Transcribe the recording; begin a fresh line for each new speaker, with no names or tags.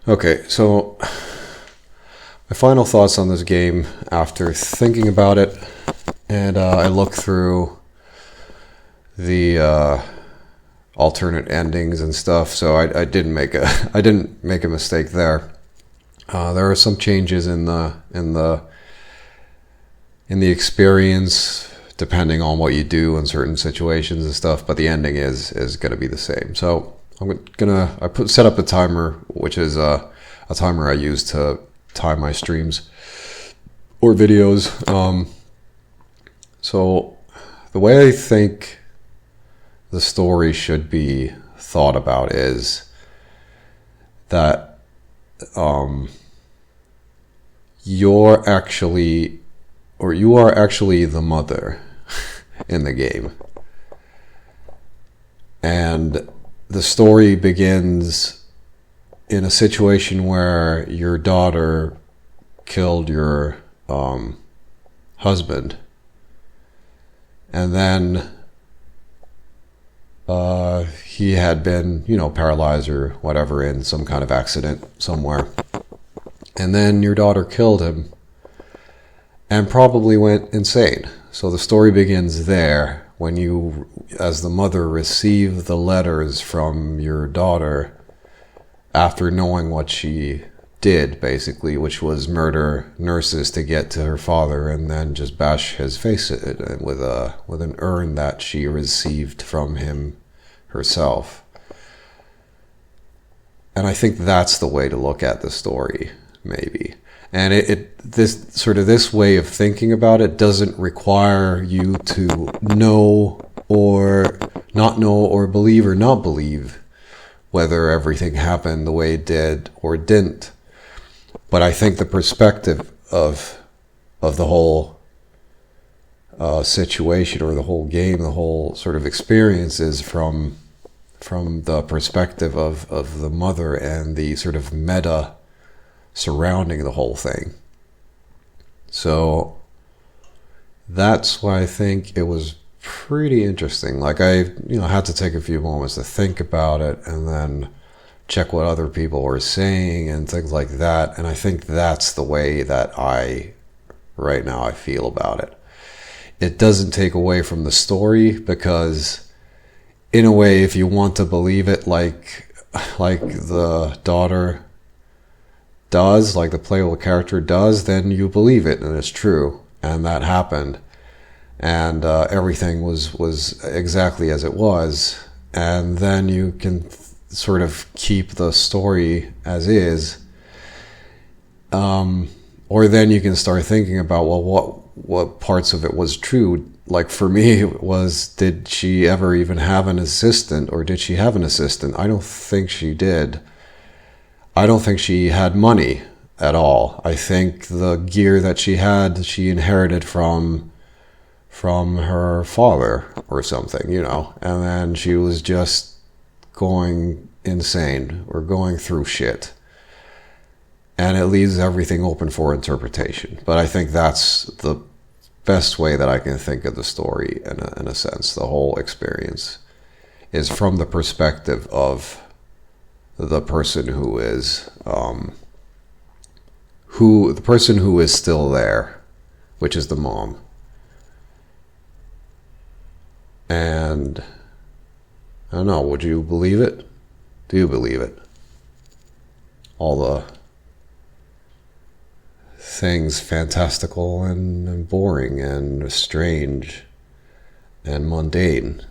Okay, so my final thoughts on this game after thinking about it, and I looked through the alternate endings and stuff. So I didn't make a I didn't make a mistake there. There are some changes in the experience depending on what you do in certain situations and stuff, but the ending is going to be the same. So I set up a timer, which is a timer I use to time my streams or videos. So the way I think the story should be thought about is that you are actually the mother in the game. And the story begins in a situation where your daughter killed your husband. And then he had been, paralyzed or whatever in some kind of accident somewhere. And then your daughter killed him and probably went insane. So the story begins there when you, as the mother, receive the letters from your daughter after knowing what she did, basically, which was murder nurses to get to her father and then just bash his face in with an urn that she received from him herself. And I think that's the way to look at the story, maybe. And this way of thinking about it doesn't require you to know or not know or believe or not believe whether everything happened the way it did or didn't. But I think the perspective of the whole situation or the whole game, the whole sort of experience is from the perspective of the mother and the sort of meta surrounding the whole thing. So that's why I think it was pretty interesting. Like I had to take a few moments to think about it and then check what other people were saying and things like that. And I think that's the way that right now I feel about it. It doesn't take away from the story because in a way, if you want to believe it like the daughter does, like the playable character does, then you believe it and it's true, and that happened, and everything was exactly as it was, and then you can sort of keep the story as is, or then you can start thinking about, well, what parts of it was true. Like for me, it was, did she ever even have an assistant, or did she have an assistant? I don't think she did. I don't think she had money at all. I think the gear that she had, she inherited from her father or something, and then she was just going insane or going through shit. And it leaves everything open for interpretation. But I think that's the best way that I can think of the story in a sense. The whole experience is from the perspective of the person who is still there, which is the mom. And I don't know, would you believe it? Do you believe it? All the things fantastical and boring and strange and mundane